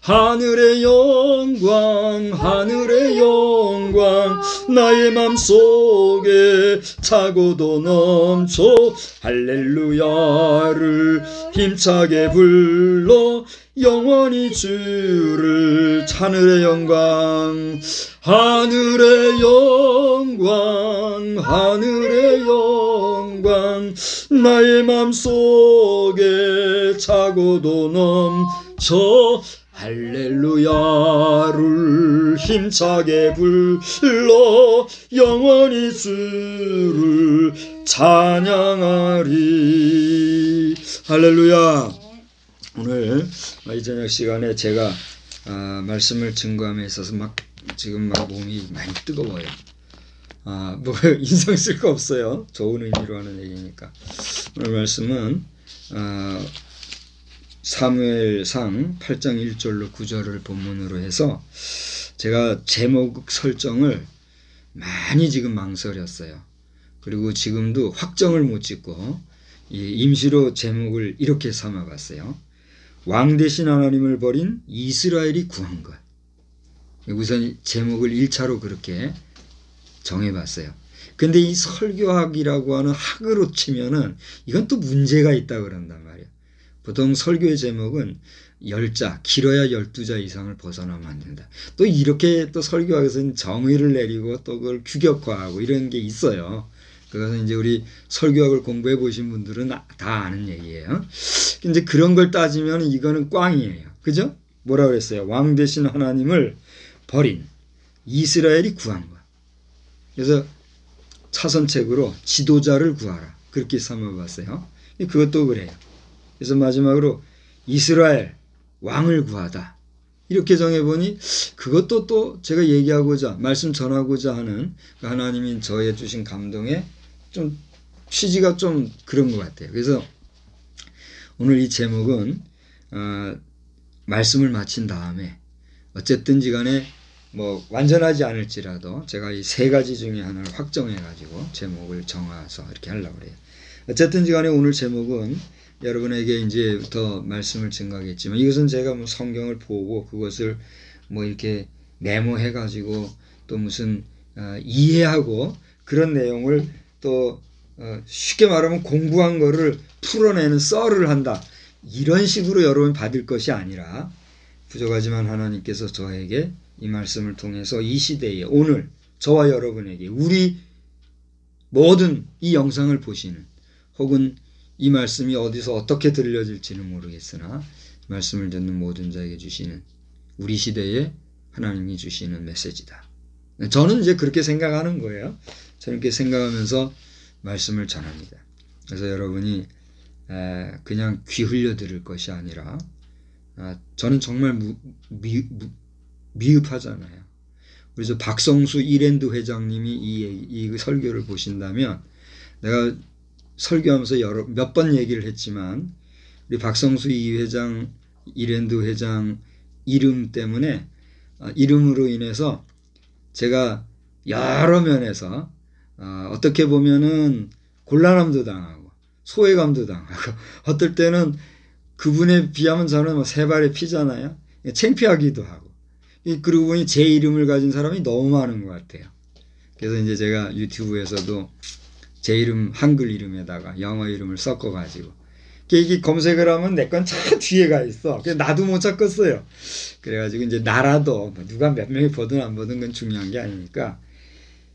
하늘의 영광 하늘의 영광 나의 맘속에 차고도 넘쳐 할렐루야를 힘차게 불러 영원히 주를 하늘의 영광 하늘의 영광 하늘의 영광 나의 맘속에 차고도 넘쳐 할렐루야를 힘차게 불러 영원히 주를 찬양하리. 할렐루야. 오늘 이 저녁 시간에 제가 말씀을 증거함에 있어서 지금 몸이 많이 뜨거워요. 뭐 인상 쓸 거 없어요. 좋은 의미로 하는 얘기니까. 오늘 말씀은 사무엘상 8장 1절로 9절을 본문으로 해서 제가 제목 설정을 많이 지금 망설였어요. 그리고 지금도 확정을 못 짓고 임시로 제목을 이렇게 삼아봤어요. 왕 대신 하나님을 버린 이스라엘이 구한 것. 우선 제목을 1차로 그렇게 정해봤어요. 근데 이 설교학이라고 하는 학으로 치면은 이건 또 문제가 있다 그런단 말이에요. 보통 설교의 제목은 10자, 길어야 12자 이상을 벗어나면 안 된다. 또 이렇게 또 설교학에서는 정의를 내리고 또 그걸 규격화하고 이런 게 있어요. 그것은 이제 우리 설교학을 공부해 보신 분들은 다 아는 얘기예요. 이제 그런 걸 따지면 이거는 꽝이에요. 그죠? 뭐라 그랬어요? 왕 대신 하나님을 버린 이스라엘이 구한 것. 그래서 차선책으로 지도자를 구하라. 그렇게 삼아봤어요. 그것도 그래요. 그래서 마지막으로 이스라엘 왕을 구하다. 이렇게 정해보니 그것도 또 제가 얘기하고자 말씀 전하고자 하는 하나님이 저에 주신 감동에 좀 취지가 좀 그런 것 같아요. 그래서 오늘 이 제목은 말씀을 마친 다음에 어쨌든지 간에 뭐 완전하지 않을지라도 제가 이 세 가지 중에 하나를 확정해 가지고 제목을 정해서 이렇게 하려고 그래요. 어쨌든지 간에 오늘 제목은 여러분에게 이제 더 말씀을 증거하겠지만 이것은 제가 뭐 성경을 보고 그것을 뭐 이렇게 메모해 가지고 또 무슨 이해하고 그런 내용을 또 쉽게 말하면 공부한 거를 풀어내는 썰을 한다. 이런 식으로 여러분이 받을 것이 아니라 부족하지만 하나님께서 저에게 이 말씀을 통해서 이 시대에 오늘 저와 여러분에게 우리 모든 이 영상을 보시는 혹은 이 말씀이 어디서 어떻게 들려질지는 모르겠으나 말씀을 듣는 모든 자에게 주시는 우리 시대에 하나님이 주시는 메시지다. 저는 이제 그렇게 생각하는 거예요. 저는 그렇게 생각하면서 말씀을 전합니다. 그래서 여러분이 그냥 귀 흘려 들을 것이 아니라 저는 정말 미흡하잖아요. 그래서 박성수 이랜드 회장님이 이 설교를 보신다면 내가 설교하면서 몇 번 얘기를 했지만 우리 박성수 이랜드 회장 이름 때문에 이름으로 인해서 제가 여러 면에서 어떻게 보면은 곤란함도 당하고 소외감도 당하고 어떨 때는 그분에 비하면 저는 뭐 세 발의 피잖아요. 창피하기도 하고 그러고 보니 제 이름을 가진 사람이 너무 많은 것 같아요. 그래서 이제 제가 유튜브에서도 제 이름 한글 이름에다가 영어 이름을 섞어가지고 이게 검색을 하면 내 건 차 뒤에 가 있어. 그래서 나도 못 찾겠어요. 그래가지고 이제 나라도 누가 몇 명이 보든 안 보든 건 중요한 게 아니니까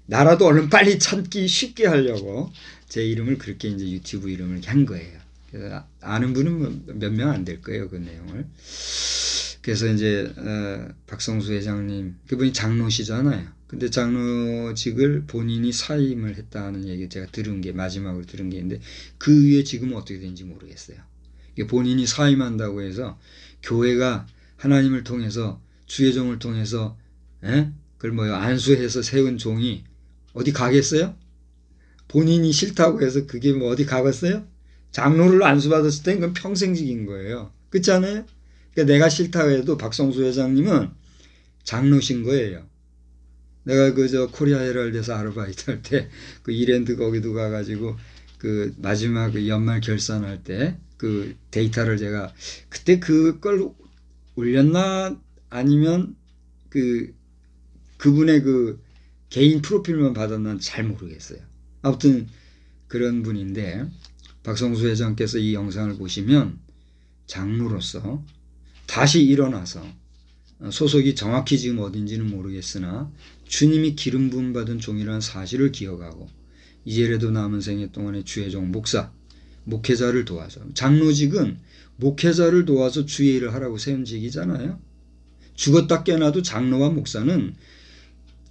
나라도 얼른 빨리 찾기 쉽게 하려고 제 이름을 그렇게 이제 유튜브 이름을 이렇게 한 거예요. 그래서 아는 분은 몇 명 안 될 거예요, 그 내용을. 그래서 이제 박성수 회장님 그분이 장로시잖아요. 근데 장로직을 본인이 사임을 했다는 얘기 제가 들은 게 마지막으로 들은 게 있는데 그 위에 지금은 어떻게 되는지 모르겠어요. 본인이 사임한다고 해서 교회가 하나님을 통해서 주의 종을 통해서 그걸 뭐요 안수해서 세운 종이 어디 가겠어요? 본인이 싫다고 해서 그게 뭐 어디 가겠어요? 장로를 안수받았을 땐 그건 평생직인 거예요. 그렇지 않아요? 그러니까 내가 싫다고 해도 박성수 회장님은 장로신 거예요. 내가 코리아 헤럴드에서 아르바이트 할 때 그 이랜드 거기도 가가지고 그 마지막 그 연말 결산할 때 그 데이터를 제가 그때 그걸 올렸나 아니면 그분의 개인 프로필만 받았나 잘 모르겠어요. 아무튼 그런 분인데 박성수 회장께서 이 영상을 보시면 장로로서 다시 일어나서 소속이 정확히 지금 어딘지는 모르겠으나 주님이 기름 부음 받은 종이라는 사실을 기억하고 이제라도 남은 생애 동안에 주의 종 목사, 목회자를 도와서 장로직은 목회자를 도와서 주의 일을 하라고 세운 직이잖아요. 죽었다 깨어나도 장로와 목사는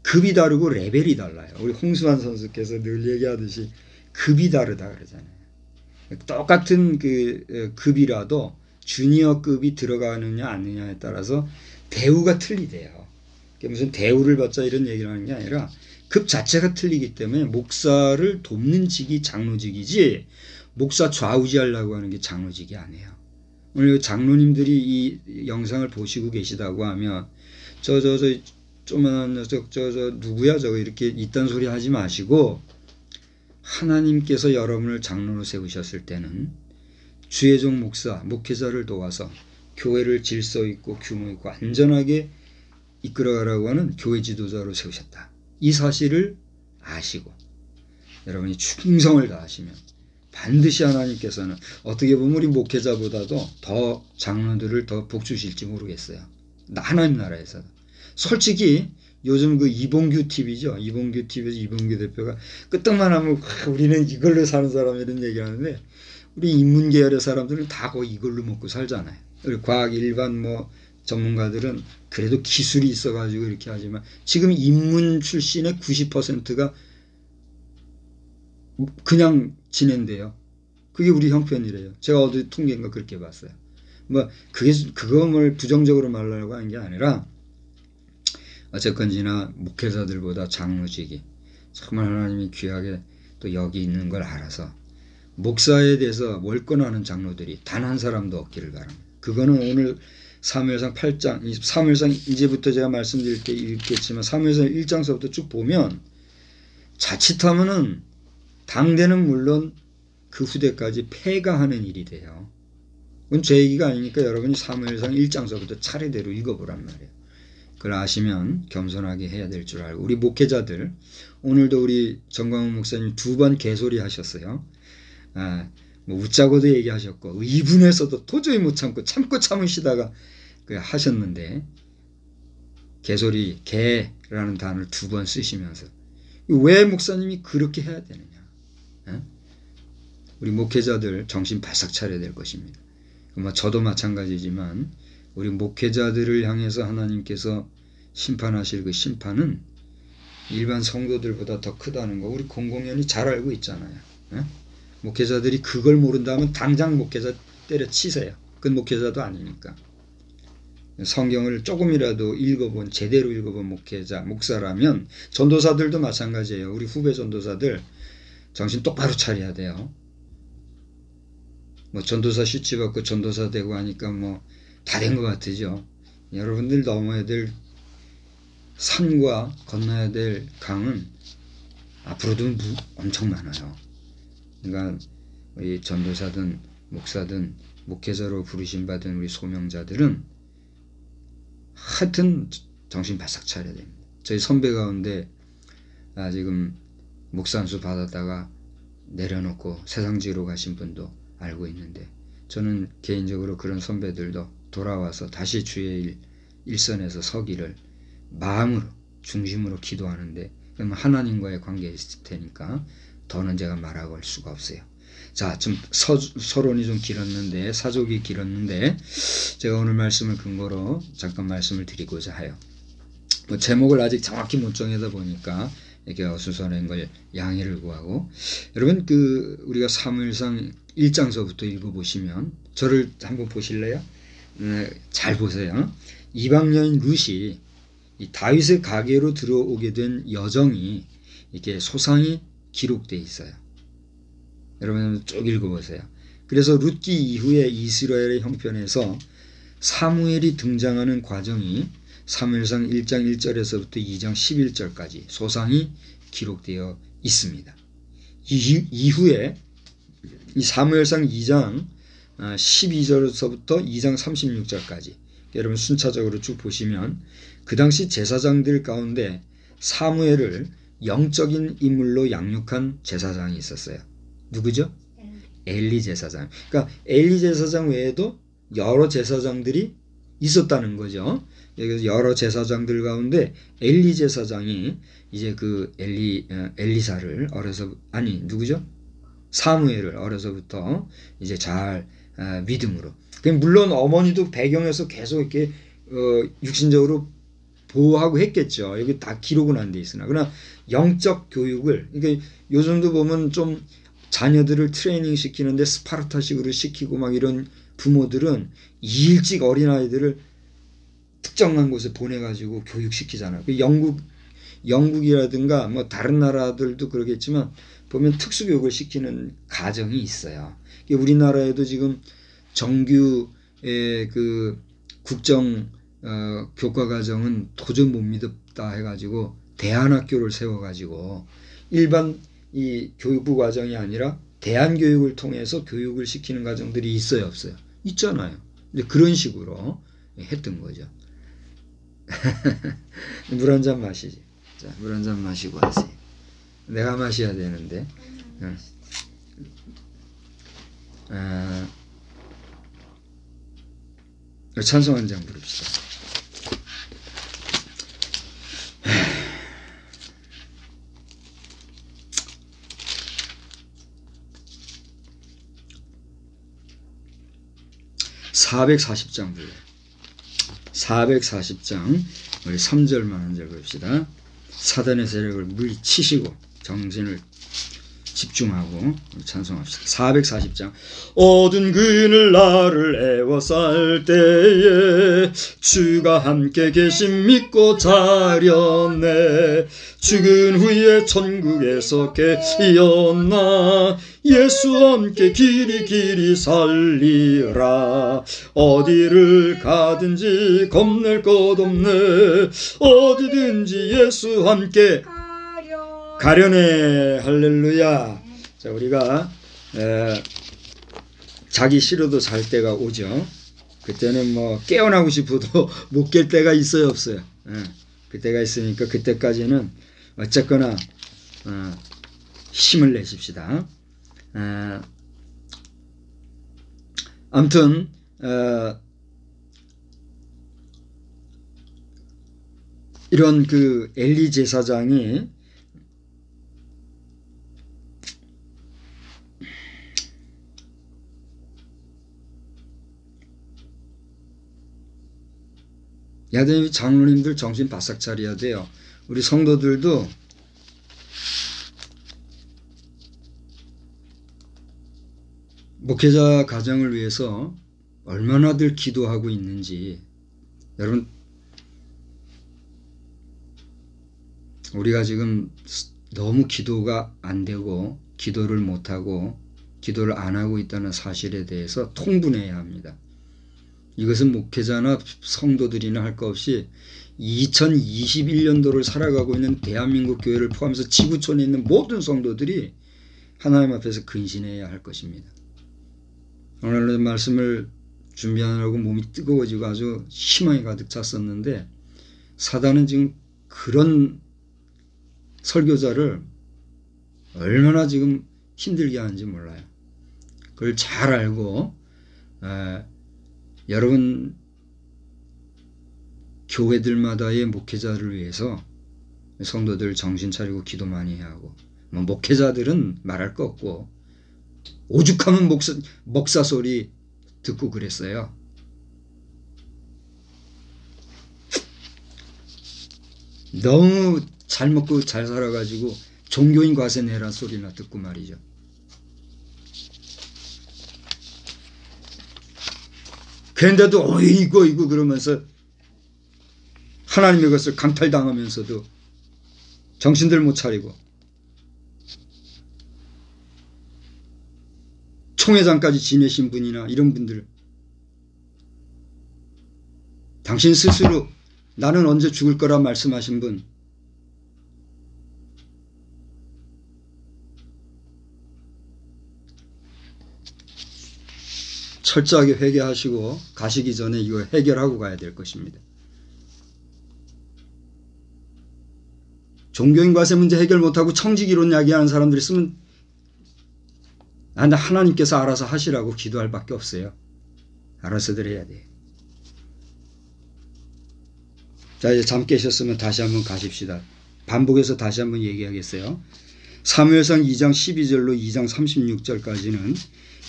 급이 다르고 레벨이 달라요. 우리 홍수환 선수께서 늘 얘기하듯이 급이 다르다 그러잖아요. 똑같은 급이라도 주니어급이 들어가느냐 아니냐에 따라서 대우가 틀리대요. 무슨 대우를 받자 이런 얘기를 하는 게 아니라 급 자체가 틀리기 때문에 목사를 돕는 직이 장로직이지 목사 좌우지하려고 하는 게 장로직이 아니에요. 오늘 장로님들이 이 영상을 보시고 계시다고 하면 조만한 누구야 저거 이렇게 이딴 소리 하지 마시고 하나님께서 여러분을 장로로 세우셨을 때는 주의 종 목사, 목회자를 도와서 교회를 질서 있고 규모 있고 안전하게 이끌어가라고 하는 교회 지도자로 세우셨다. 이 사실을 아시고 여러분이 충성을 다하시면 반드시 하나님께서는 어떻게 보면 우리 목회자보다도 더 장로들을 더 복주실지 모르겠어요. 하나님 나라에서. 솔직히 요즘 이봉규 TV죠. 이봉규 TV에서 이봉규 대표가 끄떡만 하면 우리는 이걸로 사는 사람 이런 얘기 하는데 우리 인문계열의 사람들은 다 거의 이걸로 먹고 살잖아요. 우리 과학 일반 전문가들은 그래도 기술이 있어가지고 이렇게 하지만 지금 인문 출신의 90%가 그냥 지낸대요. 그게 우리 형편이래요. 제가 어디 통계인가 그렇게 봤어요. 그걸 부정적으로 말하려고 하는 게 아니라 어쨌건지나 목회자들보다 장로직이 정말 하나님이 귀하게 또 여기 있는 걸 알아서 목사에 대해서 월권하는 장로들이 단 한 사람도 없기를 바랍니다. 그거는 오늘 사무엘상 8장, 사무엘상 이제부터 제가 말씀드릴 게 읽겠지만 사무엘상 1장서부터 쭉 보면 자칫하면은 당대는 물론 그 후대까지 폐가하는 일이 돼요. 그건 제 얘기가 아니니까 여러분이 사무엘상 1장서부터 차례대로 읽어보란 말이에요. 그걸 아시면 겸손하게 해야 될 줄 알고 우리 목회자들 오늘도 우리 정광훈 목사님 2번 개소리 하셨어요. 웃자고도 얘기하셨고 이분에서도 도저히 못 참고 참으시다가 하셨는데 개소리 개라는 단어를 2번 쓰시면서 왜 목사님이 그렇게 해야 되느냐. 우리 목회자들 정신 바싹 차려야 될 것입니다. 저도 마찬가지지만 우리 목회자들을 향해서 하나님께서 심판하실 그 심판은 일반 성도들보다 더 크다는 거 우리 공공연히 잘 알고 있잖아요. 목회자들이 그걸 모른다면 당장 목회자 때려치세요. 그건 목회자도 아니니까. 성경을 조금이라도 제대로 읽어본 목회자, 목사라면 전도사들도 마찬가지예요. 우리 후배 전도사들 정신 똑바로 차려야 돼요. 전도사 슈치 받고 전도사 되고 하니까 다 된 것 같으죠. 여러분들 넘어야 될 산과 건너야 될 강은 앞으로도 엄청 많아요. 그러니까 우리 전도사든 목사든 목회자로 부르심 받은 우리 소명자들은 하여튼 정신 바싹 차려야 됩니다. 저희 선배 가운데 지금 목사 안수 받았다가 내려놓고 세상지로 가신 분도 알고 있는데 저는 개인적으로 그런 선배들도 돌아와서 다시 주의 일선에서 서기를 마음으로 중심으로 기도하는데 하나님과의 관계에 있을 테니까 더는 제가 말하고 할 수가 없어요. 자, 좀 서론이 좀 길었는데 사족이 길었는데 제가 오늘 말씀을 근거로 잠깐 말씀을 드리고자 해요. 제목을 아직 정확히 못 정해다 보니까 이렇게 어수선한 걸 양해를 구하고 여러분 우리가 사무엘상 1장서부터 읽어보시면 저를 한번 보실래요? 잘 보세요. 이방 여인 룻이 이 다윗의 가게로 들어오게 된 여정이 이렇게 소상히 기록되어 있어요. 여러분 쭉 읽어보세요. 그래서 룻기 이후에 이스라엘의 형편에서 사무엘이 등장하는 과정이 사무엘상 1장 1절에서부터 2장 11절까지 소상히 기록되어 있습니다. 이후에 이 사무엘상 2장 12절에서부터 2장 36절까지 여러분 순차적으로 쭉 보시면 그 당시 제사장들 가운데 사무엘을 영적인 인물로 양육한 제사장이 있었어요. 누구죠? 엘리 제사장. 그러니까 엘리 제사장 외에도 여러 제사장들이 있었다는 거죠. 여기서 여러 제사장들 가운데 엘리 제사장이 이제 그 엘리사를 누구죠? 사무엘을 어려서부터 이제 잘 믿음으로. 물론 어머니도 배경에서 계속 이렇게 육신적으로 보호하고 했겠죠. 여기 다 기록은 안 돼 있으나. 그러나 영적 교육을, 그러니까 요즘도 보면 좀 자녀들을 트레이닝 시키는데 스파르타식으로 시키고 막 이런 부모들은 일찍 어린아이들을 특정한 곳에 보내가지고 교육시키잖아요. 영국이라든가 뭐 다른 나라들도 그러겠지만 보면 특수교육을 시키는 가정이 있어요. 우리나라에도 지금 정규의 그 국정 교과과정은 도저히 못 믿었다 해가지고 대안학교를 세워가지고 일반 이 교육부 과정이 아니라 대안교육을 통해서 교육을 시키는 과정들이 있어요, 없어요? 있잖아요. 근데 그런 식으로 했던 거죠. 물 한 잔 마시지. 자, 물 한 잔 마시고 하세요. 내가 마셔야 되는데. 찬송 한 장 부릅시다. (440장) 불러요. 440장 우리 3절만 한 절 봅시다. 사단의 세력을 물리치시고 정신을 집중하고 찬송합시다. 440장. 어두운 그늘 나를 애워쌀 때에 주가 함께 계심 믿고 자렸네. 죽은 후에 천국에서 깨어나 예수와 함께 길이 살리라. 어디를 가든지 겁낼 것 없네. 어디든지 예수와 함께 가려네. 할렐루야. 자, 우리가 자기 싫어도 잘 때가 오죠. 그때는 뭐 깨어나고 싶어도 못 깰 때가 있어요, 없어요? 그때가 있으니까 그때까지는 어쨌거나 힘을 내십시다. 아무튼 이런 그 엘리 제사장이 야대님 장로님들 정신 바싹 차려야 돼요. 우리 성도들도 목회자 가정을 위해서 얼마나들 기도하고 있는지 여러분, 우리가 지금 너무 기도가 안 되고 기도를 못하고 기도를 안 하고 있다는 사실에 대해서 통분해야 합니다. 이것은 목회자나 성도들이나 할 것 없이 2021년도를 살아가고 있는 대한민국 교회를 포함해서 지구촌에 있는 모든 성도들이 하나님 앞에서 근신해야 할 것입니다. 오늘 말씀을 준비하느라고 몸이 뜨거워지고 아주 희망이 가득 찼었는데 사단은 지금 그런 설교자를 얼마나 지금 힘들게 하는지 몰라요. 그걸 잘 알고 여러분 교회들마다의 목회자를 위해서 성도들 정신 차리고 기도 많이 해야 하고, 뭐 목회자들은 말할 거 없고 오죽하면 목사 소리 듣고 그랬어요. 너무 잘 먹고 잘 살아가지고 종교인 과세 내란 소리나 듣고 말이죠. 그런데도 어이구 그러면서 하나님의 것을 강탈당하면서도 정신들 못 차리고 총회장까지 지내신 분이나 이런 분들, 당신 스스로 나는 언제 죽을 거라 말씀하신 분, 철저하게 회개하시고 가시기 전에 이거 해결하고 가야 될 것입니다. 종교인 과세 문제 해결 못하고 청지기론 이야기하는 사람들이 있으면 하나님께서 알아서 하시라고 기도할 밖에 없어요. 알아서들 해야 돼요. 자, 이제 잠 깨셨으면 다시 한번 가십시다. 반복해서 다시 한번 얘기하겠어요. 사무엘상 2장 12절로 2장 36절까지는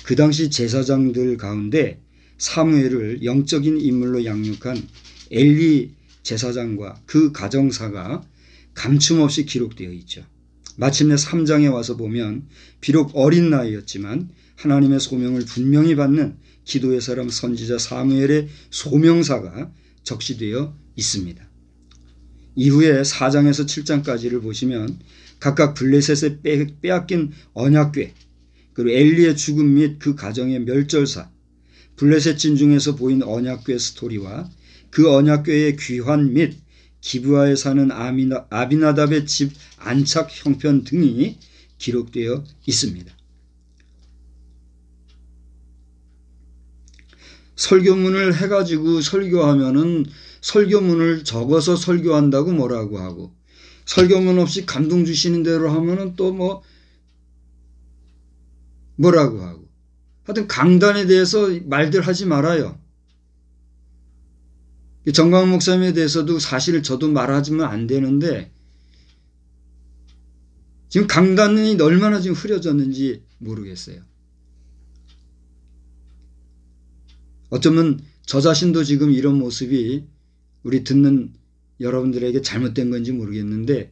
그 당시 제사장들 가운데 사무엘을 영적인 인물로 양육한 엘리 제사장과 그 가정사가 감춤없이 기록되어 있죠. 마침내 3장에 와서 보면 비록 어린 나이였지만 하나님의 소명을 분명히 받는 기도의 사람 선지자 사무엘의 소명사가 적시되어 있습니다. 이후에 4장에서 7장까지를 보시면 각각 블레셋에 빼앗긴 언약궤, 그리고 엘리의 죽음 및 그 가정의 멸절사, 블레셋 진중에서 보인 언약궤 스토리와 그 언약궤의 귀환 및 기브아에 사는 아비나답의 집 안착 형편 등이 기록되어 있습니다. 설교문을 해가지고 설교하면은 설교문을 적어서 설교한다고 뭐라고 하고, 설교문 없이 감동 주시는 대로 하면은 또 뭐라고 하고, 하여튼 강단에 대해서 말들 하지 말아요. 정광 목사님에 대해서도 사실 저도 말하지면 안 되는데 지금 강단이 얼마나 지금 흐려졌는지 모르겠어요. 어쩌면 저 자신도 지금 이런 모습이 우리 듣는 여러분들에게 잘못된 건지 모르겠는데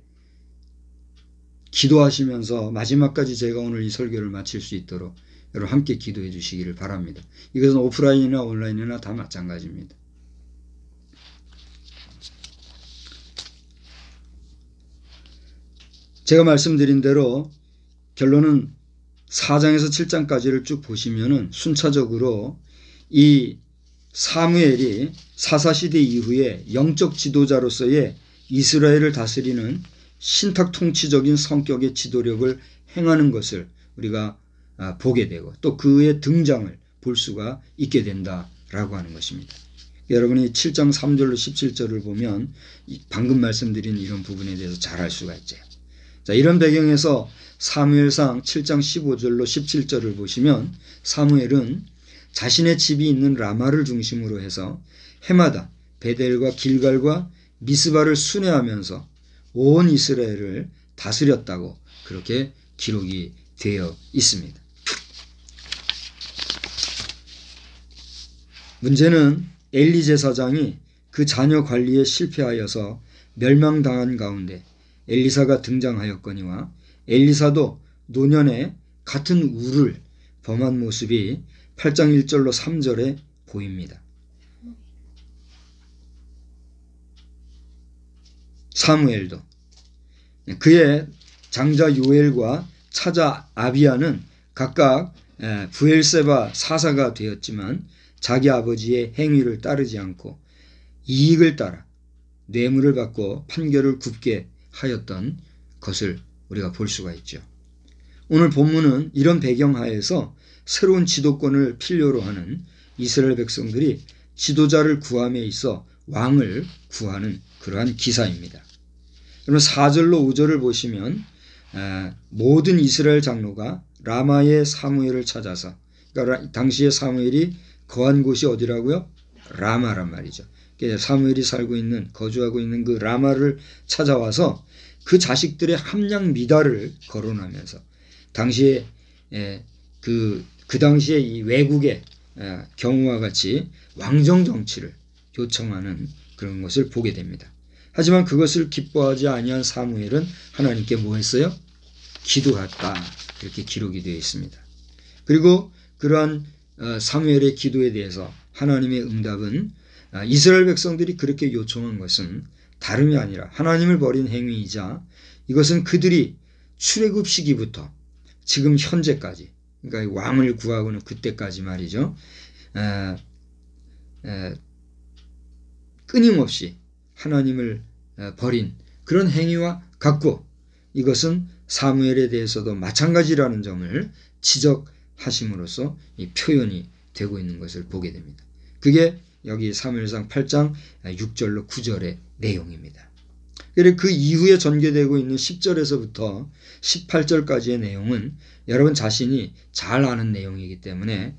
기도하시면서 마지막까지 제가 오늘 이 설교를 마칠 수 있도록 여러분 함께 기도해 주시기를 바랍니다. 이것은 오프라인이나 온라인이나 다 마찬가지입니다. 제가 말씀드린 대로 결론은 4장에서 7장까지를 쭉 보시면은 순차적으로 이 사무엘이 사사시대 이후에 영적 지도자로서의 이스라엘을 다스리는 신탁 통치적인 성격의 지도력을 행하는 것을 우리가 보게 되고 또 그의 등장을 볼 수가 있게 된다라고 하는 것입니다. 여러분이 7장 3절로 17절을 보면 방금 말씀드린 이런 부분에 대해서 잘 알 수가 있죠. 자, 이런 배경에서 사무엘상 7장 15절로 17절을 보시면 사무엘은 자신의 집이 있는 라마를 중심으로 해서 해마다 베델과 길갈과 미스바를 순회하면서 온 이스라엘을 다스렸다고 그렇게 기록이 되어 있습니다. 문제는 엘리 제사장이 그 자녀 관리에 실패하여서 멸망당한 가운데 엘리사가 등장하였거니와 엘리사도 노년에 같은 우를 범한 모습이 8장 1절로 3절에 보입니다. 사무엘도 그의 장자 요엘과 차자 아비야는 각각 브엘세바 사사가 되었지만 자기 아버지의 행위를 따르지 않고 이익을 따라 뇌물을 받고 판결을 굽게 하였던 것을 우리가 볼 수가 있죠. 오늘 본문은 이런 배경하에서 새로운 지도권을 필요로 하는 이스라엘 백성들이 지도자를 구함에 있어 왕을 구하는 그러한 기사입니다. 그러면 4절로 5절을 보시면 모든 이스라엘 장로가 라마의 사무엘을 찾아서, 그러니까 당시에 사무엘이 거한 곳이 어디라고요? 라마란 말이죠. 사무엘이 살고 있는, 거주하고 있는 그 라마를 찾아와서 그 자식들의 함량 미달을 거론하면서 당시에 그 당시에 이 외국의 경우와 같이 왕정 정치를 요청하는 그런 것을 보게 됩니다. 하지만 그것을 기뻐하지 아니한 사무엘은 하나님께 뭐 했어요? 기도했다. 이렇게 기록이 되어 있습니다. 그리고 그러한 사무엘의 기도에 대해서 하나님의 응답은 이스라엘 백성들이 그렇게 요청한 것은 다름이 아니라 하나님을 버린 행위이자 이것은 그들이 출애굽 시기부터 지금 현재까지, 그러니까 왕을 구하고는 그때까지 말이죠. 끊임없이 하나님을 버린 그런 행위와 같고 이것은 사무엘에 대해서도 마찬가지라는 점을 지적하심으로써 이 표현이 되고 있는 것을 보게 됩니다. 그게 여기 사무엘상 8장 6절로 9절의 내용입니다. 그리고 그 이후에 전개되고 있는 10절에서부터 18절까지의 내용은 여러분 자신이 잘 아는 내용이기 때문에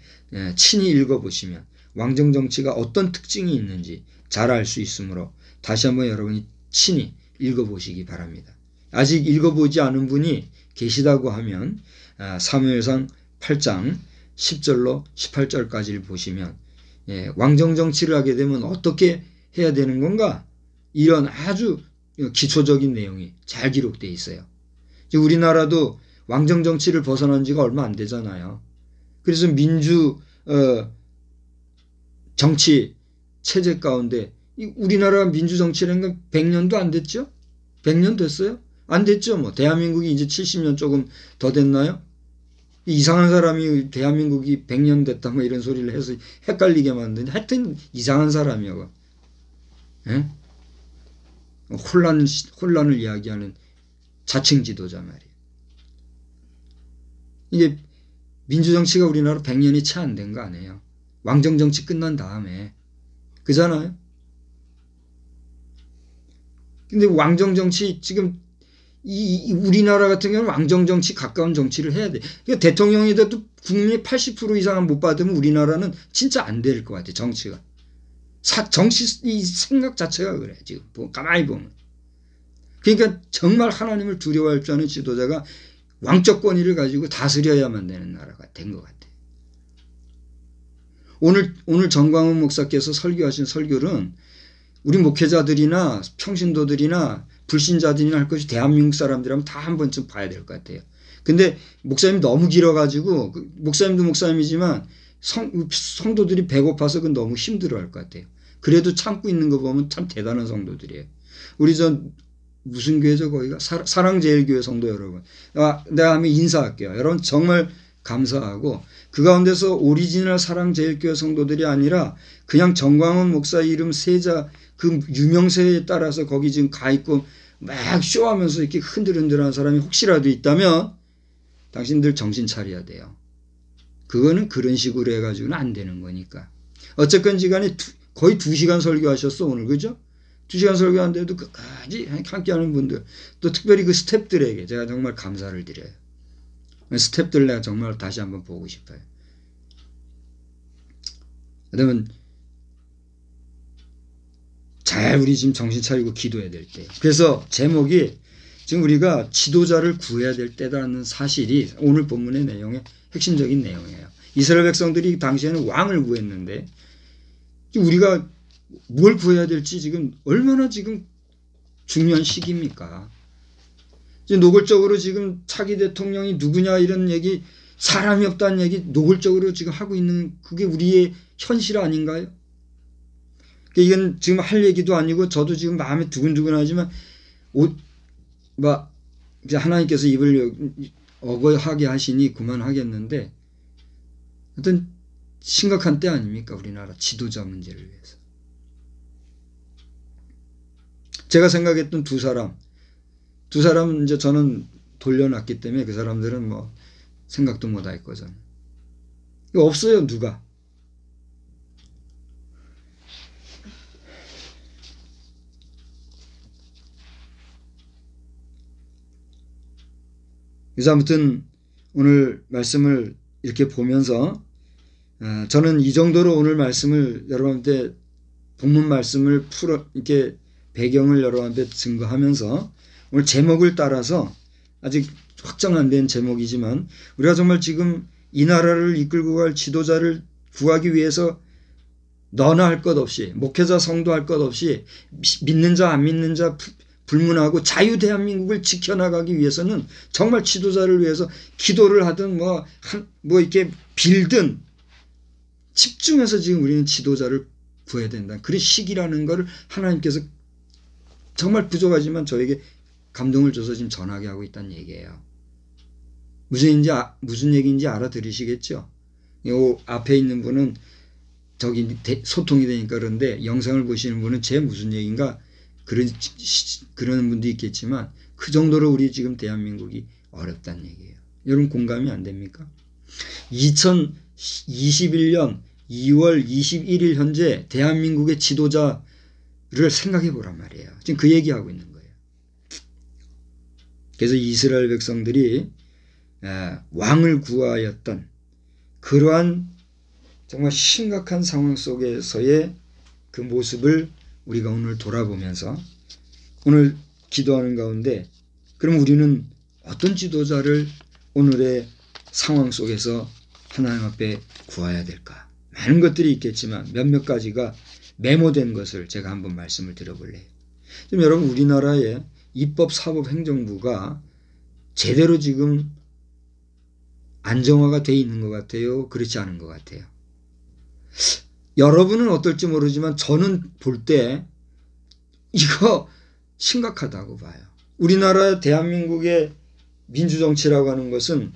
친히 읽어보시면 왕정정치가 어떤 특징이 있는지 잘 알 수 있으므로 다시 한번 여러분이 친히 읽어보시기 바랍니다. 아직 읽어보지 않은 분이 계시다고 하면 사무엘상 8장 10절로 18절까지를 보시면 왕정정치를 하게 되면 어떻게 해야 되는 건가? 이런 아주 기초적인 내용이 잘 기록되어 있어요. 우리나라도 왕정정치를 벗어난 지가 얼마 안 되잖아요. 그래서 민주 정치 체제 가운데 우리나라 민주정치라는 건 100년도 안 됐죠? 100년 됐어요? 안 됐죠. 뭐 대한민국이 이제 70년 조금 더 됐나요? 이상한 사람이 대한민국이 100년 됐다 뭐 이런 소리를 해서 헷갈리게 만드는데 하여튼 이상한 사람이요. 예? 혼란을 이야기하는 자칭 지도자 말이에요. 이게 민주정치가 우리나라 100년이 채 안 된 거 아니에요. 왕정정치 끝난 다음에. 그잖아요. 근데 왕정정치 지금 우리나라 같은 경우는 왕정정치 가까운 정치를 해야 돼. 그러니까 대통령이 돼도 국민의 80% 이상은 못 받으면 우리나라는 진짜 안 될 것 같아. 정치가. 정치 이 생각 자체가 그래. 지금 가만히 보면. 그러니까 정말 하나님을 두려워할 줄 아는 지도자가 왕적 권위를 가지고 다스려야만 되는 나라가 된 것 같아. 오늘 정광훈 목사께서 설교하신 설교는 우리 목회자들이나 평신도들이나 불신자들이나 할 것이 대한민국 사람들이라면 다 한 번쯤 봐야 될 것 같아요. 근데 목사님이 너무 길어가지고 목사님도 목사님이지만 성도들이 배고파서 그건 너무 힘들어할 것 같아요. 그래도 참고 있는 거 보면 참 대단한 성도들이에요. 우리 무슨 교회죠 거기가? 사랑제일교회 성도 여러분. 내가 한번 인사할게요. 여러분 정말 감사하고 그 가운데서 오리지널 사랑제일교회 성도들이 아니라 그냥 정광훈 목사 이름 세자 그 유명세에 따라서 거기 지금 가 있고 막 쇼하면서 이렇게 흔들흔들하는 사람이 혹시라도 있다면 당신들 정신 차려야 돼요. 그거는 그런 식으로 해가지고는 안 되는 거니까. 어쨌건 시간에 거의 2시간 설교하셨어 오늘 그죠? 2시간 설교하는데도 끝까지 함께하는 분들 또 특별히 그 스태프들에게 제가 정말 감사를 드려요. 스태프들 내가 정말 다시 한번 보고 싶어요. 그러면 잘 우리 지금 정신 차리고 기도해야 될 때. 그래서 제목이 지금 우리가 지도자를 구해야 될 때라는 사실이 오늘 본문의 내용의 핵심적인 내용이에요. 이스라엘 백성들이 당시에는 왕을 구했는데 우리가 뭘 구해야 될지 지금 얼마나 지금 중요한 시기입니까? 노골적으로 지금 차기 대통령이 누구냐 이런 얘기 사람이 없다는 얘기 노골적으로 지금 하고 있는 그게 우리의 현실 아닌가요? 이건 지금 할 얘기도 아니고 저도 지금 마음에 두근두근하지만 하나님께서 입을 어거하게 하시니 그만하겠는데 어떤 심각한 때 아닙니까? 우리나라 지도자 문제를 위해서. 제가 생각했던 두 사람은 이제 저는 돌려놨기 때문에 그 사람들은 뭐 생각도 못 할 거잖아요. 없어요, 누가. 그래서 아무튼 오늘 말씀을 이렇게 보면서 저는 이 정도로 오늘 말씀을 여러분한테 본문 말씀을 이렇게 배경을 여러분한테 증거하면서 오늘 제목을 따라서 아직 확정 안 된 제목이지만 우리가 정말 지금 이 나라를 이끌고 갈 지도자를 구하기 위해서 너나 할 것 없이 목회자 성도 할 것 없이 믿는 자 안 믿는 자 불문하고 자유 대한민국을 지켜나가기 위해서는 정말 지도자를 위해서 기도를 하든 뭐 이렇게 빌든 집중해서 지금 우리는 지도자를 구해야 된다. 그런 시기라는 것을 하나님께서 정말 부족하지만 저에게 감동을 줘서 지금 전하게 하고 있다는 얘기예요. 무슨 얘기인지 알아들으시겠죠? 요 앞에 있는 분은 저기 소통이 되니까 그런데 영상을 보시는 분은 제 무슨 얘기인가 그러는 분도 있겠지만 그 정도로 우리 지금 대한민국이 어렵다는 얘기예요. 여러분 공감이 안 됩니까? 2021년 2월 21일 현재 대한민국의 지도자를 생각해 보란 말이에요. 지금 그 얘기하고 있는 거예요. 그래서 이스라엘 백성들이 왕을 구하였던 그러한 정말 심각한 상황 속에서의 그 모습을 우리가 오늘 돌아보면서 오늘 기도하는 가운데 그럼 우리는 어떤 지도자를 오늘의 상황 속에서 하나님 앞에 구해야 될까? 많은 것들이 있겠지만 몇몇 가지가 메모된 것을 제가 한번 말씀을 드려볼래요. 지금 여러분 우리나라의 입법, 사법, 행정부가 제대로 지금 안정화가 돼 있는 것 같아요? 그렇지 않은 것 같아요? 여러분은 어떨지 모르지만 저는 볼 때 이거 심각하다고 봐요. 우리나라 대한민국의 민주정치라고 하는 것은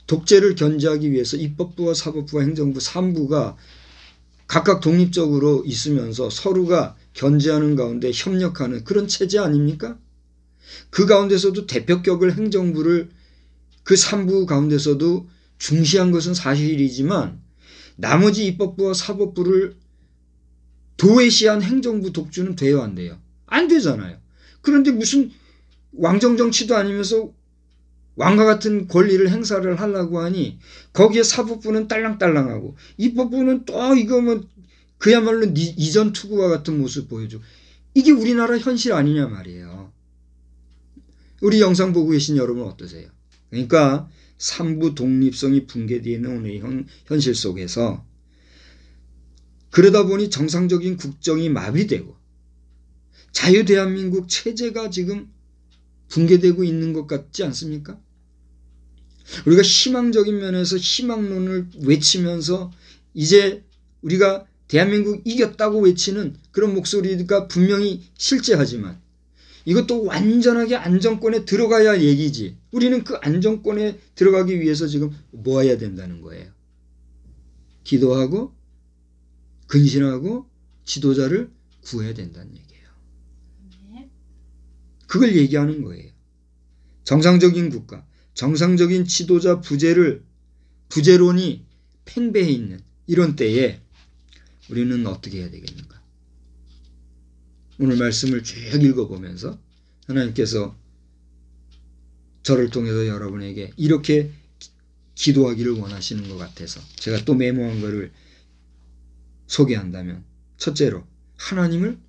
독재를 견제하기 위해서 입법부와 사법부와 행정부 3부가 각각 독립적으로 있으면서 서로가 견제하는 가운데 협력하는 그런 체제 아닙니까? 그 가운데서도 대표격을 행정부를 그 3부 가운데서도 중시한 것은 사실이지만 나머지 입법부와 사법부를 도외시한 행정부 독주는 돼요, 안 돼요? 안 되잖아요. 그런데 무슨 왕정정치도 아니면서 왕과 같은 권리를 행사를 하려고 하니 거기에 사법부는 딸랑딸랑하고 입법부는 또 이거 뭐 그야말로 이전 투구와 같은 모습 보여줘. 이게 우리나라 현실 아니냐 말이에요. 우리 영상 보고 계신 여러분 어떠세요? 그러니까 3부 독립성이 붕괴되어 있는 오늘의 현실 속에서 그러다 보니 정상적인 국정이 마비되고 자유대한민국 체제가 지금 붕괴되고 있는 것 같지 않습니까? 우리가 희망적인 면에서 희망론을 외치면서 이제 우리가 대한민국 이겼다고 외치는 그런 목소리가 분명히 실제하지만 이것도 완전하게 안정권에 들어가야 얘기지. 우리는 그 안정권에 들어가기 위해서 지금 뭐 해야 된다는 거예요? 기도하고 근신하고 지도자를 구해야 된다는 얘기예요. 그걸 얘기하는 거예요. 정상적인 국가, 정상적인 지도자 부재론이 팽배해 있는 이런 때에 우리는 어떻게 해야 되겠는가? 오늘 말씀을 쭉 읽어보면서 하나님께서 저를 통해서 여러분에게 이렇게 기도하기를 원하시는 것 같아서 제가 또 메모한 것을 소개한다면 첫째로 하나님을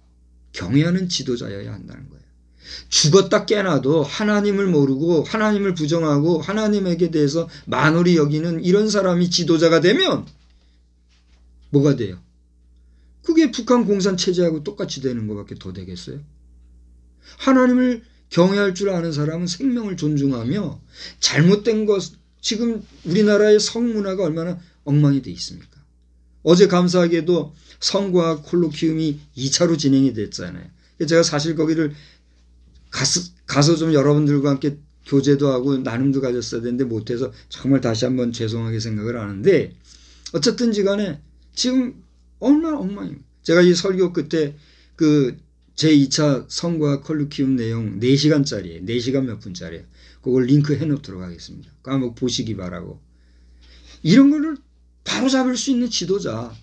경외하는 지도자여야 한다는 거예요. 죽었다 깨나도 하나님을 모르고 하나님을 부정하고 하나님에게 대해서 만홀히 여기는 이런 사람이 지도자가 되면 뭐가 돼요? 그게 북한 공산 체제하고 똑같이 되는 것밖에 더 되겠어요? 하나님을 경외할 줄 아는 사람은 생명을 존중하며 잘못된 것, 지금 우리나라의 성문화가 얼마나 엉망이 돼 있습니까? 어제 감사하게도 성과학 콜로키움이 2차로 진행이 됐잖아요. 제가 사실 거기를 가서 좀 여러분들과 함께 교제도 하고 나눔도 가졌어야 되는데 못해서 정말 다시 한번 죄송하게 생각을 하는데 어쨌든지 간에 지금 얼마나 엉망입니다. 제가 이 설교 끝에 그 제2차 성과 콜로키움 내용 4시간짜리예요. 4시간 몇 분짜리예요. 그걸 링크 해놓도록 하겠습니다. 그거 한번 보시기 바라고. 이런 거를 바로 잡을 수 있는 지도자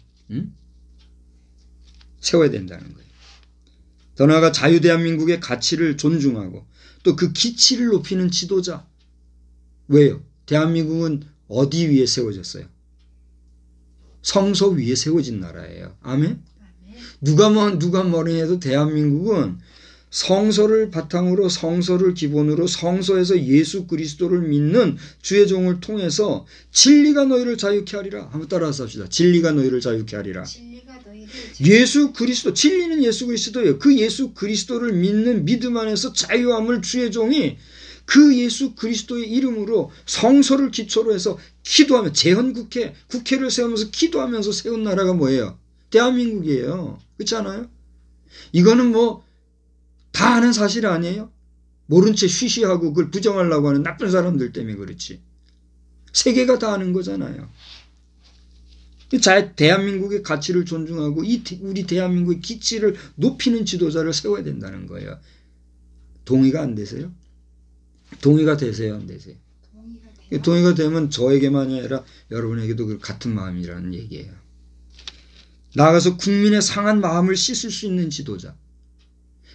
세워야 된다는 거예요. 더 나아가 자유대한민국의 가치를 존중하고 또 그 기치를 높이는 지도자. 왜요? 대한민국은 어디 위에 세워졌어요? 성서 위에 세워진 나라예요. 아멘? 누가 뭐니 해도 대한민국은 성서를 바탕으로 성서를 기본으로 성서에서 예수 그리스도를 믿는 주의 종을 통해서 진리가 너희를 자유케 하리라. 한번 따라서 합시다. 진리가 너희를 자유케 하리라. 예수 그리스도, 진리는 예수 그리스도예요. 그 예수 그리스도를 믿는 믿음 안에서 자유함을 주의 종이 그 예수 그리스도의 이름으로 성서를 기초로 해서 기도하며 재헌국회, 국회를 세우면서 기도하면서 세운 나라가 뭐예요? 대한민국이에요. 그렇지 않아요? 이거는 뭐 다 아는 사실 아니에요? 모른 채 쉬쉬하고 그걸 부정하려고 하는 나쁜 사람들 때문에 그렇지. 세계가 다 아는 거잖아요. 대한민국의 가치를 존중하고 우리 대한민국의 기치를 높이는 지도자를 세워야 된다는 거예요. 동의가 안 되세요? 동의가 되세요? 안 되세요? 동의가 되면 저에게만이 아니라 여러분에게도 같은 마음이라는 얘기예요. 나가서 국민의 상한 마음을 씻을 수 있는 지도자.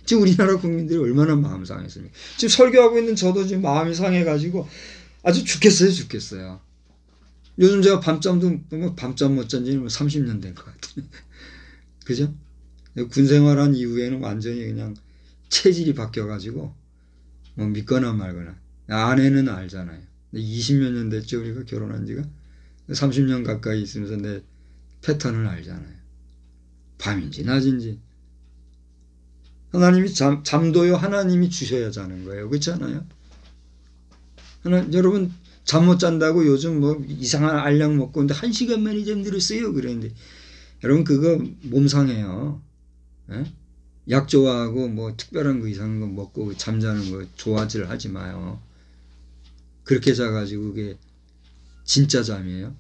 지금 우리나라 국민들이 얼마나 마음 상했습니까? 지금 설교하고 있는 저도 지금 마음이 상해가지고 아주 죽겠어요. 요즘 제가 밤잠 못 잔 지 30년 된 것 같아요. 그죠? 군 생활한 이후에는 완전히 그냥 체질이 바뀌어가지고 뭐 믿거나 말거나. 아내는 알잖아요. 20몇 년 됐죠. 우리가 결혼한 지가. 30년 가까이 있으면서 내 패턴을 알잖아요. 밤인지 낮인지. 하나님이 잠도요 하나님이 주셔야 자는 거예요. 그렇지 않아요? 여러분 잠 못 잔다고 요즘 뭐 이상한 알약 먹고 근데 1시간만이 잠들었어요. 그랬는데 여러분 그거 몸 상해요. 예? 약 좋아하고 뭐 특별한 거 이상한 거 먹고 잠자는 거 좋아질 하지 마요. 그렇게 자가지고 그게 진짜 잠이에요.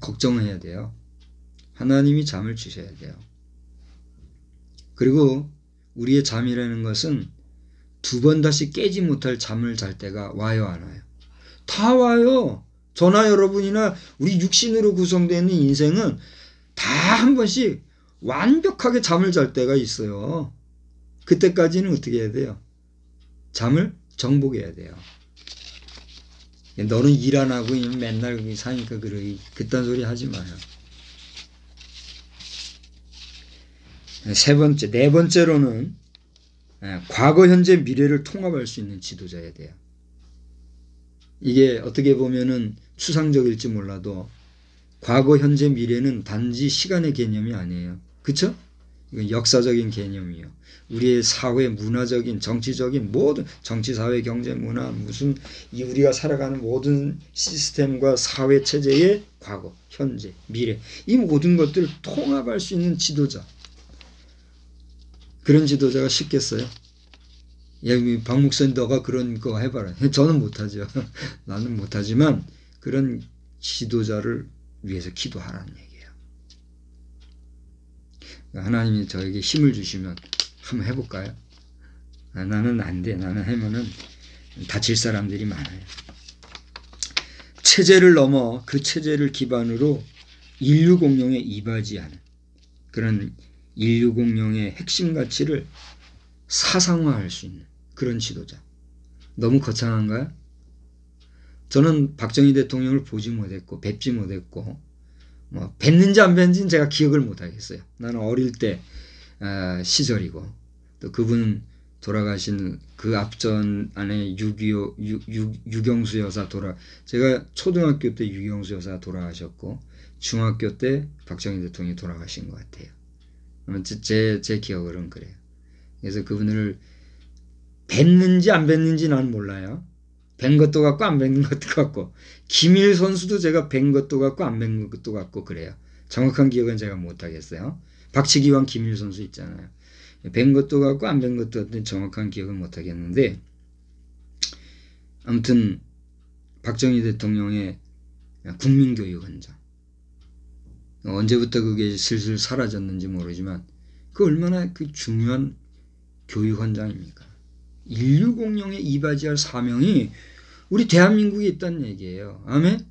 걱정해야 돼요. 하나님이 잠을 주셔야 돼요. 그리고 우리의 잠이라는 것은 2번 다시 깨지 못할 잠을 잘 때가 와요, 안 와요? 다 와요. 저나 여러분이나 우리 육신으로 구성되어 있는 인생은 다 한 번씩 완벽하게 잠을 잘 때가 있어요. 그때까지는 어떻게 해야 돼요? 잠을 정복해야 돼요. 너는 일 안 하고 맨날 사니까 그러기 그딴 소리 하지 마요. 네 번째로는 과거, 현재, 미래를 통합할 수 있는 지도자여야 돼요. 이게 어떻게 보면은 추상적일지 몰라도 과거, 현재, 미래는 단지 시간의 개념이 아니에요. 그쵸? 이건 역사적인 개념이에요. 우리의 사회, 문화적인, 정치적인 모든 정치, 사회, 경제, 문화 무슨 우리가 살아가는 모든 시스템과 사회 체제의 과거, 현재, 미래 이 모든 것들을 통합할 수 있는 지도자. 그런 지도자가 쉽겠어요? 야, 박 목사님 너가 그런 거 해봐라. 저는 못하죠. 나는 못하지만 그런 지도자를 위해서 기도하라는 얘기예요. 하나님이 저에게 힘을 주시면 한번 해볼까요? 나는 안 돼. 나는 하면은 다칠 사람들이 많아요. 체제를 넘어 그 체제를 기반으로 인류 공룡에 이바지하는 그런 인류 공룡의 핵심 가치를 사상화할 수 있는 그런 지도자. 너무 거창한가요? 저는 박정희 대통령을 보지 못했고 뵙지 못했고 뭐 뵀는지 안 뵀는지는 제가 기억을 못하겠어요. 나는 어릴 때 시절이고 또 그분 돌아가신 그 앞전 안에 유경수 여사 제가 초등학교 때 유경수 여사 돌아가셨고 중학교 때 박정희 대통령이 돌아가신 것 같아요. 제 기억으로는 그래요. 그래서 그분을 뵀는지 안 뵀는지 난 몰라요. 뵌 것도 같고 안 뵌 것도 같고 김일 선수도 제가 뵌 것도 같고 안 뵌 것도 같고 그래요. 정확한 기억은 제가 못하겠어요. 박치기왕 김일 선수 있잖아요. 뵌 것도 같고 안 뵌 것도 같은 정확한 기억은 못하겠는데 아무튼 박정희 대통령의 국민교육원장 언제부터 그게 슬슬 사라졌는지 모르지만 그 얼마나 그 중요한 교육원장입니까? 인류 공룡에 이바지할 사명이 우리 대한민국에 있다는 얘기예요. 아멘?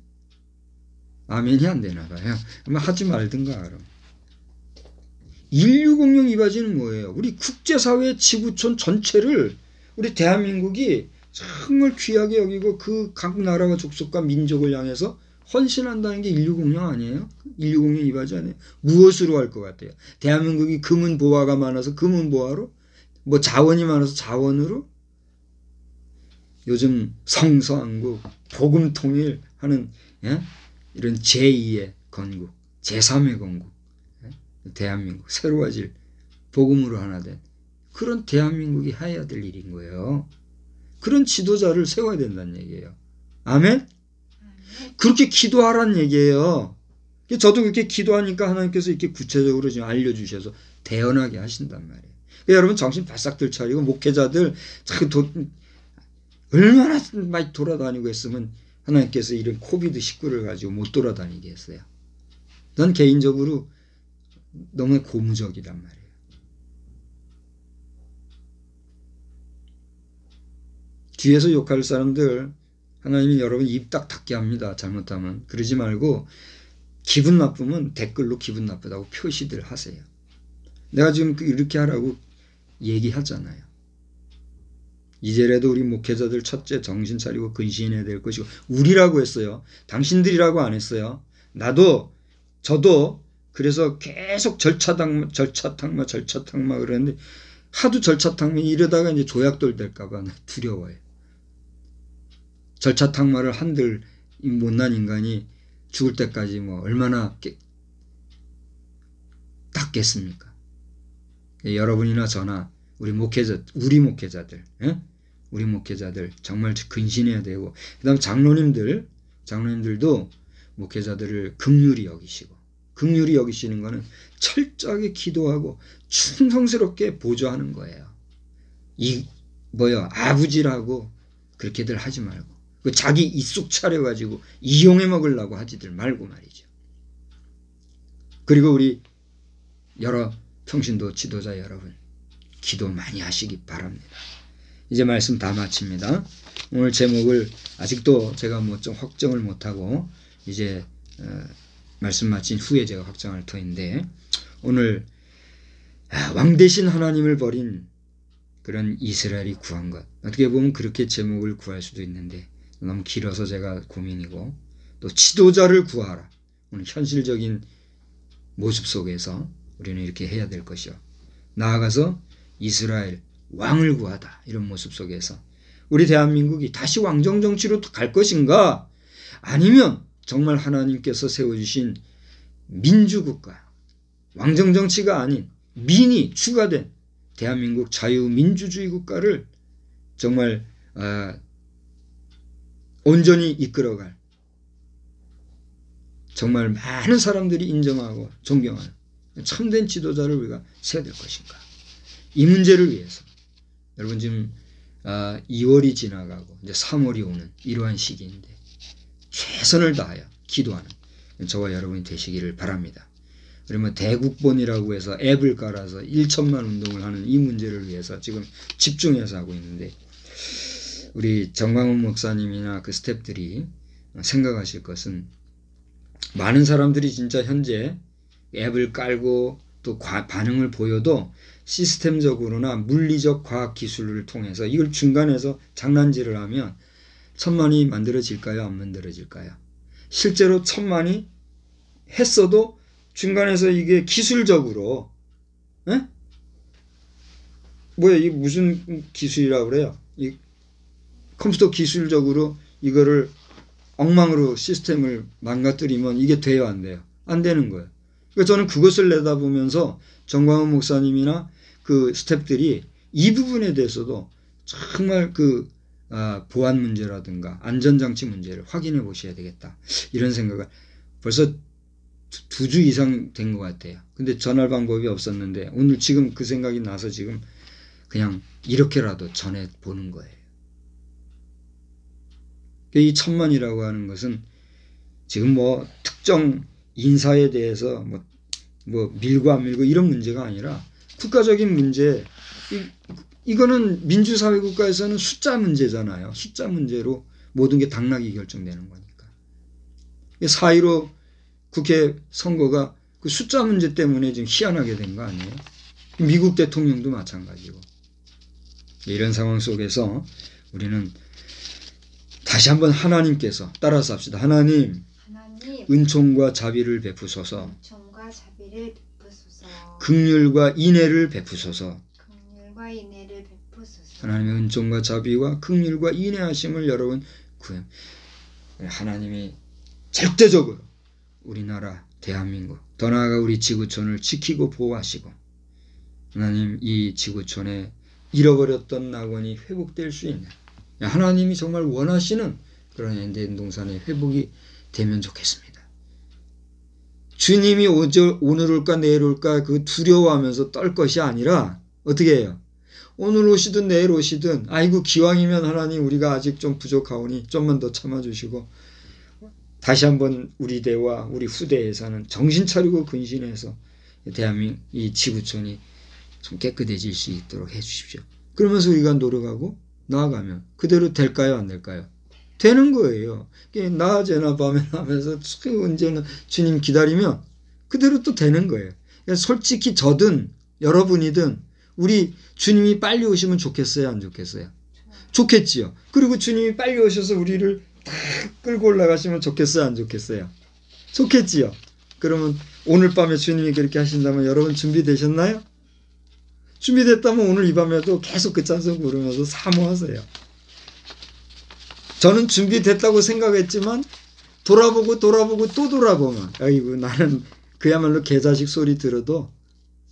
아멘이 안 되나 봐요. 하지 말든가 그럼. 인류 공룡 이바지는 뭐예요? 우리 국제사회 지구촌 전체를 우리 대한민국이 정말 귀하게 여기고 그 각 나라와 족속과 민족을 향해서 헌신한다는 게 인류 공룡 아니에요? 인류 공룡 이바지 아니에요? 무엇으로 할 것 같아요? 대한민국이 금은 보화가 많아서 금은 보화로? 뭐 자원이 많아서 자원으로? 요즘 성서한국, 복음통일 하는 이런 제2의 건국, 제3의 건국, 대한민국, 새로워질 복음으로 하나 된 그런 대한민국이 해야 될 일인 거예요. 그런 지도자를 세워야 된다는 얘기예요. 아멘? 그렇게 기도하라는 얘기예요. 저도 그렇게 기도하니까 하나님께서 이렇게 구체적으로 지금 알려주셔서 대언하게 하신단 말이에요. 여러분 정신 바싹 들차리고 목회자들 얼마나 많이 돌아다니고 했으면 하나님께서 이런 코비드19를 가지고 못 돌아다니게 했어요. 난 개인적으로 너무 고무적이란 말이에요. 뒤에서 욕할 사람들 하나님이 여러분 입 딱 닫게 합니다. 잘못하면. 그러지 말고 기분 나쁘면 댓글로 기분 나쁘다고 표시들 하세요. 내가 지금 이렇게 하라고 얘기하잖아요. 이제라도 우리 목회자들 첫째 정신 차리고 근신해야 될 것이고, 우리라고 했어요. 당신들이라고 안 했어요. 저도 그래서 계속 절차탕마 그러는데, 하도 절차탕마 이러다가 이제 조약돌 될까봐 두려워요. 절차탕마를 한들 이 못난 인간이 죽을 때까지 뭐 얼마나 닦겠습니까? 여러분이나 저나 우리 목회자들 정말 근신해야 되고, 그다음 장로님들도 목회자들을 긍휼히 여기시는 거는 철저하게 기도하고 충성스럽게 보조하는 거예요. 아부지라고 그렇게들 하지 말고, 자기 입속 차려가지고 이용해 먹으려고 하지들 말고 말이죠. 그리고 우리 여러 평신도 지도자 여러분, 기도 많이 하시기 바랍니다. 이제 말씀 다 마칩니다. 오늘 제목을 아직도 제가 좀 확정을 못하고, 이제 말씀 마친 후에 제가 확정할 터인데, 오늘 왕 대신 하나님을 버린 그런 이스라엘이 구한 것, 어떻게 보면 그렇게 제목을 구할 수도 있는데 너무 길어서 제가 고민이고, 또 지도자를 구하라, 오늘 현실적인 모습 속에서 우리는 이렇게 해야 될 것이요, 나아가서 이스라엘 왕을 구하다, 이런 모습 속에서 우리 대한민국이 다시 왕정정치로 갈 것인가, 아니면 정말 하나님께서 세워주신 민주국가, 왕정정치가 아닌 민이 추가된 대한민국 자유민주주의 국가를 정말 온전히 이끌어갈, 정말 많은 사람들이 인정하고 존경하는 참된 지도자를 우리가 세워야 될 것인가, 이 문제를 위해서 여러분 지금 2월이 지나가고 이제 3월이 오는 이러한 시기인데, 최선을 다하여 기도하는 저와 여러분이 되시기를 바랍니다. 그러면 대국본이라고 해서 앱을 깔아서 1천만 운동을 하는 이 문제를 위해서 지금 집중해서 하고 있는데, 우리 정광훈 목사님이나 그 스태프들이 생각하실 것은, 많은 사람들이 진짜 현재 앱을 깔고 또 반응을 보여도 시스템적으로나 물리적 과학 기술을 통해서 이걸 중간에서 장난질을 하면 1000만이 만들어질까요? 안 만들어질까요? 실제로 1000만이 했어도 중간에서 이게 기술적으로, 이게 무슨 기술이라고 그래요? 이 컴퓨터 기술적으로 이거를 엉망으로 시스템을 망가뜨리면 이게 돼요, 안 돼요? 안 되는 거예요. 그러니까 저는 그것을 내다보면서 정광훈 목사님이나 그 스태프들이 이 부분에 대해서도 정말 보안 문제라든가 안전장치 문제를 확인해 보셔야 되겠다, 이런 생각을 벌써 2주 이상 된 것 같아요. 근데 전할 방법이 없었는데 오늘 지금 그 생각이 나서 지금 그냥 이렇게라도 전해 보는 거예요. 이 1000만이라고 하는 것은 지금 특정 인사에 대해서 밀고 안 밀고 이런 문제가 아니라 국가적인 문제, 이거는 민주사회 국가에서는 숫자 문제잖아요. 숫자 문제로 모든 게 당락이 결정되는 거니까. 4.15 국회 선거가 그 숫자 문제 때문에 지금 희한하게 된 거 아니에요? 미국 대통령도 마찬가지고. 이런 상황 속에서 우리는 다시 한번 하나님께서 따라서 합시다. 하나님, 은총과 자비를 베푸소서. 긍휼과 인애를 베푸소서. 하나님의 은총과 자비와 긍휼과 인애하심을 여러분 구해. 하나님이 절대적으로 우리나라 대한민국, 더 나아가 우리 지구촌을 지키고 보호하시고, 하나님 이 지구촌에 잃어버렸던 낙원이 회복될 수 있는, 하나님이 정말 원하시는 그런 에덴 동산의 회복이 되면 좋겠습니다. 주님이 오늘 올까 내일 올까 그 두려워하면서 떨 것이 아니라 어떻게 해요? 오늘 오시든 내일 오시든, 아이고 기왕이면 하나님 우리가 아직 좀 부족하오니 좀만 더 참아주시고, 다시 한번 우리 대와 우리 후대에서는 정신 차리고 근신해서 대한민국 이 지구촌이 좀 깨끗해질 수 있도록 해 주십시오. 그러면서 우리가 노력하고 나아가면 그대로 될까요, 안 될까요? 되는 거예요. 낮에나 밤에나 하면서 언제나 주님 기다리면 그대로 또 되는 거예요. 그러니까 솔직히 저든 여러분이든 우리 주님이 빨리 오시면 좋겠어요, 안 좋겠어요? 좋겠지요. 그리고 주님이 빨리 오셔서 우리를 다 끌고 올라가시면 좋겠어요, 안 좋겠어요? 좋겠지요. 그러면 오늘 밤에 주님이 그렇게 하신다면 여러분 준비되셨나요? 준비됐다면 오늘 이 밤에도 계속 그 찬송 부르면서 사모하세요. 저는 준비됐다고 생각했지만 돌아보고 또 돌아보면 아이고 나는 그야말로 개자식 소리 들어도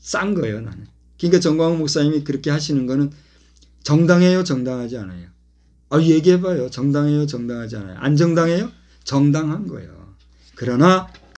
싼 거예요, 나는. 그러니까 정광훈 목사님이 그렇게 하시는 거는 정당해요, 정당하지 않아요? 얘기해봐요. 정당해요, 정당하지 않아요? 안 정당해요? 정당한 거예요. 그러나